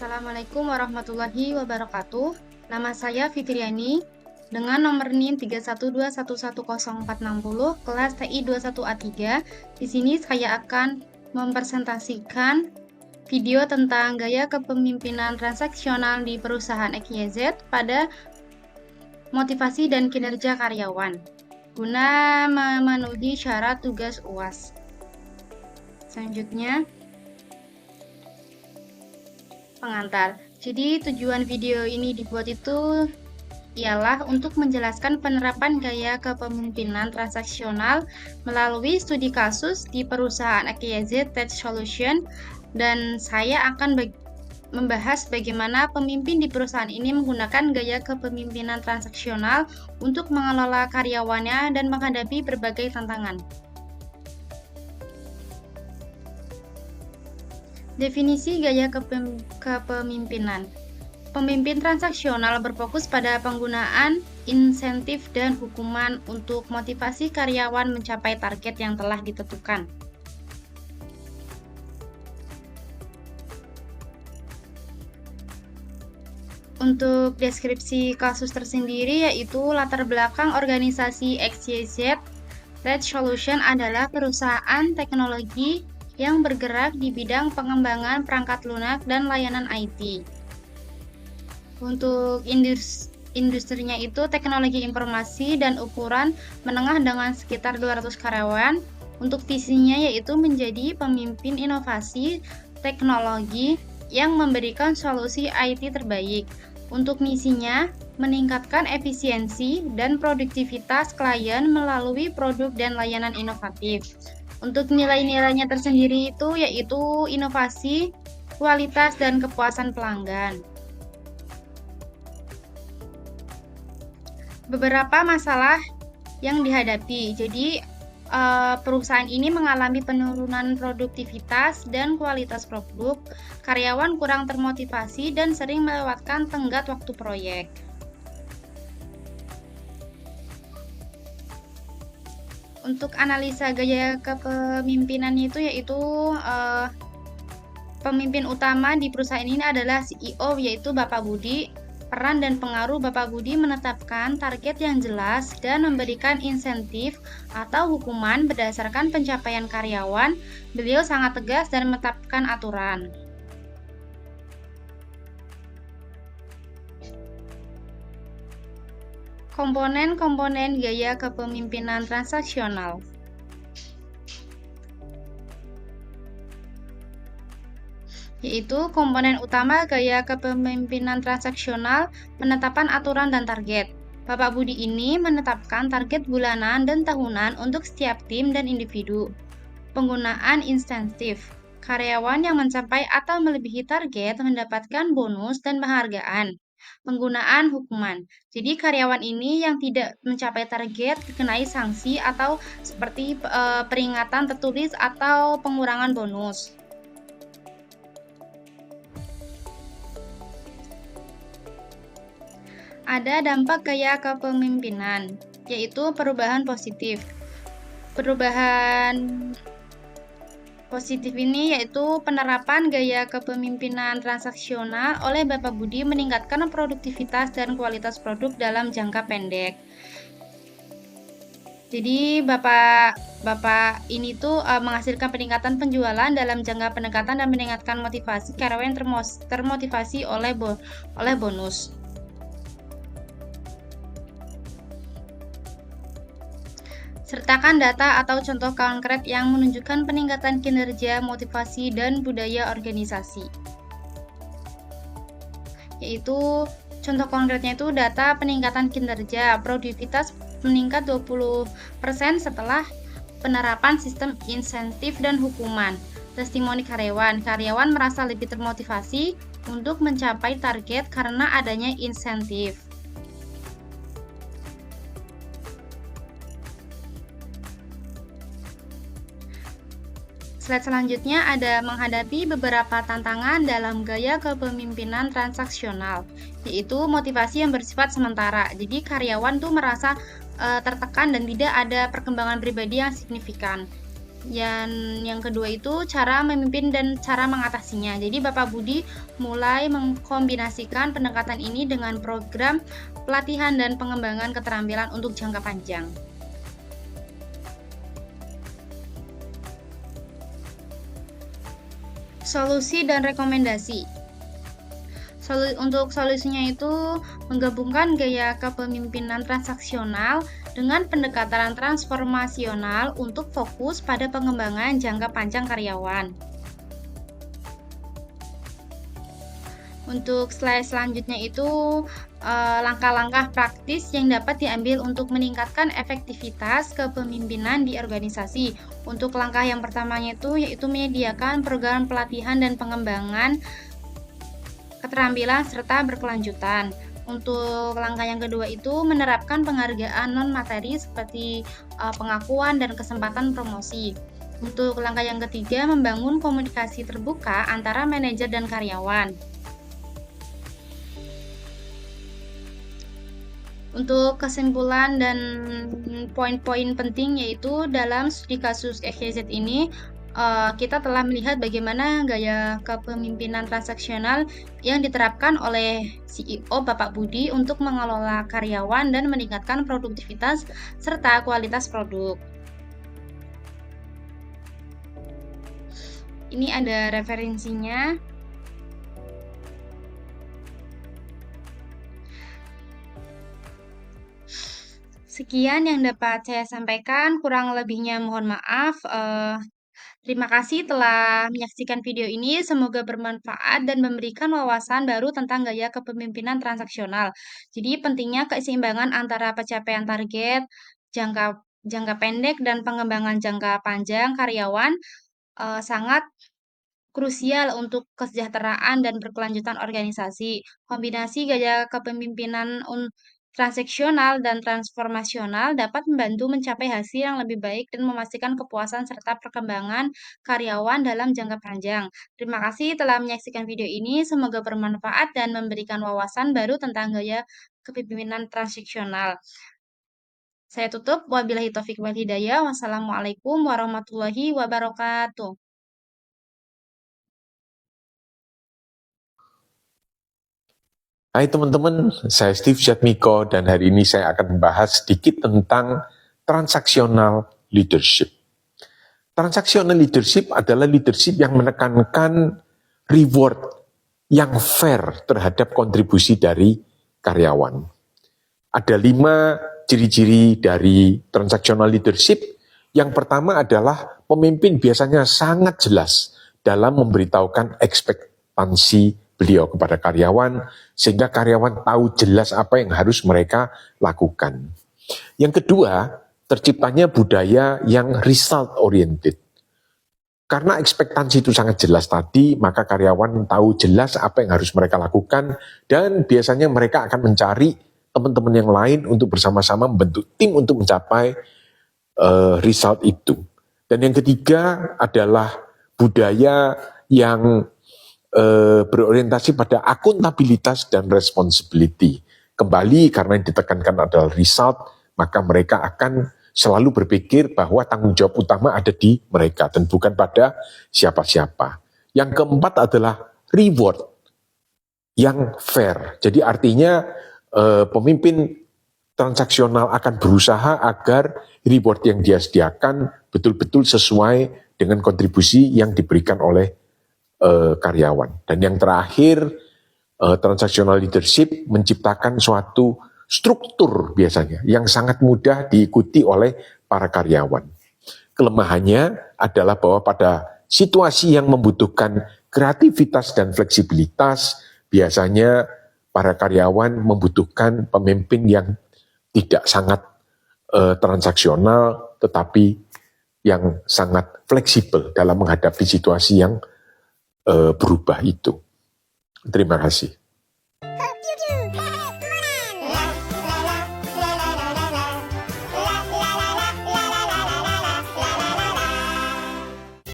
Assalamualaikum warahmatullahi wabarakatuh. Nama saya Fitriani dengan nomor NIM 312110460 kelas TI 21A3. Di sini saya akan mempresentasikan video tentang gaya kepemimpinan transaksional di perusahaan XYZ pada motivasi dan kinerja karyawan guna memenuhi syarat tugas UAS. Selanjutnya, pengantar. Jadi tujuan video ini dibuat itu ialah untuk menjelaskan penerapan gaya kepemimpinan transaksional melalui studi kasus di perusahaan XYZ Tech Solution, dan saya akan membahas bagaimana pemimpin di perusahaan ini menggunakan gaya kepemimpinan transaksional untuk mengelola karyawannya dan menghadapi berbagai tantangan. Definisi gaya kepemimpinan. Pemimpin transaksional berfokus pada penggunaan insentif dan hukuman untuk motivasi karyawan mencapai target yang telah ditentukan. Untuk deskripsi kasus tersendiri yaitu latar belakang organisasi XYZ Tech Solution adalah perusahaan teknologi yang bergerak di bidang pengembangan perangkat lunak dan layanan IT. Untuk industrinya itu teknologi informasi dan ukuran menengah dengan sekitar 200 karyawan. Untuk visinya yaitu menjadi pemimpin inovasi teknologi yang memberikan solusi IT terbaik. Untuk misinya, meningkatkan efisiensi dan produktivitas klien melalui produk dan layanan inovatif. Untuk nilai-nilainya tersendiri itu yaitu inovasi, kualitas, dan kepuasan pelanggan. Beberapa masalah yang dihadapi. Jadi, perusahaan ini mengalami penurunan produktivitas dan kualitas produk, karyawan kurang termotivasi dan sering melewatkan tenggat waktu proyek. Untuk analisa gaya kepemimpinannya itu yaitu pemimpin utama di perusahaan ini adalah CEO yaitu Bapak Budi. Peran dan pengaruh Bapak Budi menetapkan target yang jelas dan memberikan insentif atau hukuman berdasarkan pencapaian karyawan. Beliau sangat tegas dan menetapkan aturan. Komponen-komponen gaya kepemimpinan transaksional. Yaitu komponen utama gaya kepemimpinan transaksional, penetapan aturan dan target. Bapak Budi ini menetapkan target bulanan dan tahunan untuk setiap tim dan individu. Penggunaan insentif. Karyawan yang mencapai atau melebihi target mendapatkan bonus dan penghargaan. Penggunaan hukuman. Jadi karyawan ini yang tidak mencapai target dikenai sanksi atau seperti peringatan tertulis atau pengurangan bonus. Ada dampak gaya kepemimpinan, yaitu perubahan positif. Perubahan positif ini yaitu penerapan gaya kepemimpinan transaksional oleh Bapak Budi meningkatkan produktivitas dan kualitas produk dalam jangka pendek. Jadi Bapak ini tuh menghasilkan peningkatan penjualan dalam jangka pendekatan dan meningkatkan motivasi karyawan termotivasi oleh bonus. Sertakan data atau contoh konkret yang menunjukkan peningkatan kinerja, motivasi, dan budaya organisasi. Yaitu contoh konkretnya itu data peningkatan kinerja, produktivitas meningkat 20% setelah penerapan sistem insentif dan hukuman. Testimoni karyawan merasa lebih termotivasi untuk mencapai target karena adanya insentif. Slide selanjutnya ada menghadapi beberapa tantangan dalam gaya kepemimpinan transaksional, yaitu motivasi yang bersifat sementara. Jadi karyawan tuh merasa tertekan dan tidak ada perkembangan pribadi yang signifikan. Dan yang kedua itu cara memimpin dan cara mengatasinya. Jadi Bapak Budi mulai mengkombinasikan pendekatan ini dengan program pelatihan dan pengembangan keterampilan untuk jangka panjang. Solusi dan rekomendasi. Untuk solusinya itu menggabungkan gaya kepemimpinan transaksional dengan pendekatan transformasional untuk fokus pada pengembangan jangka panjang karyawan. Untuk slide selanjutnya itu langkah-langkah praktis yang dapat diambil untuk meningkatkan efektivitas kepemimpinan di organisasi. Untuk langkah yang pertamanya itu yaitu menyediakan program pelatihan dan pengembangan keterampilan serta berkelanjutan. Untuk langkah yang kedua itu menerapkan penghargaan non-materi seperti pengakuan dan kesempatan promosi. Untuk langkah yang ketiga membangun komunikasi terbuka antara manajer dan karyawan. Untuk kesimpulan dan poin-poin penting yaitu dalam studi kasus XYZ ini kita telah melihat bagaimana gaya kepemimpinan transaksional yang diterapkan oleh CEO Bapak Budi untuk mengelola karyawan dan meningkatkan produktivitas serta kualitas produk. Ini ada referensinya. Sekian yang dapat saya sampaikan, kurang lebihnya mohon maaf. Terima kasih telah menyaksikan video ini. Semoga bermanfaat dan memberikan wawasan baru tentang gaya kepemimpinan transaksional. Jadi pentingnya keseimbangan antara pencapaian target jangka jangka pendek dan pengembangan jangka panjang karyawan sangat krusial untuk kesejahteraan dan berkelanjutan organisasi. Kombinasi gaya kepemimpinan transaksional dan transformasional dapat membantu mencapai hasil yang lebih baik dan memastikan kepuasan serta perkembangan karyawan dalam jangka panjang. Terima kasih telah menyaksikan video ini. Semoga bermanfaat dan memberikan wawasan baru tentang gaya kepemimpinan transaksional. Saya tutup. Wabillahi taufik wal hidayah. Wassalamualaikum warahmatullahi wabarakatuh. Hai teman-teman, saya Steve Jatmiko dan hari ini saya akan membahas sedikit tentang transactional leadership. Transactional leadership adalah leadership yang menekankan reward yang fair terhadap kontribusi dari karyawan. Ada 5 ciri-ciri dari transactional leadership. Yang pertama adalah pemimpin biasanya sangat jelas dalam memberitahukan ekspektasi beliau kepada karyawan, sehingga karyawan tahu jelas apa yang harus mereka lakukan. Yang kedua, terciptanya budaya yang result oriented. Karena ekspektasi itu sangat jelas tadi, maka karyawan tahu jelas apa yang harus mereka lakukan, dan biasanya mereka akan mencari teman-teman yang lain untuk bersama-sama membentuk tim untuk mencapai result itu. Dan yang ketiga adalah budaya yang berorientasi pada akuntabilitas dan responsibility. Kembali karena yang ditekankan adalah result, maka mereka akan selalu berpikir bahwa tanggung jawab utama ada di mereka dan bukan pada siapa-siapa. Yang keempat adalah reward yang fair. Jadi artinya pemimpin transaksional akan berusaha agar reward yang dia sediakan betul-betul sesuai dengan kontribusi yang diberikan oleh karyawan. Dan yang terakhir, transactional leadership menciptakan suatu struktur biasanya yang sangat mudah diikuti oleh para karyawan. Kelemahannya adalah bahwa pada situasi yang membutuhkan kreativitas dan fleksibilitas, biasanya para karyawan membutuhkan pemimpin yang tidak sangat transaksional, tetapi yang sangat fleksibel dalam menghadapi situasi yang berubah itu. Terima kasih.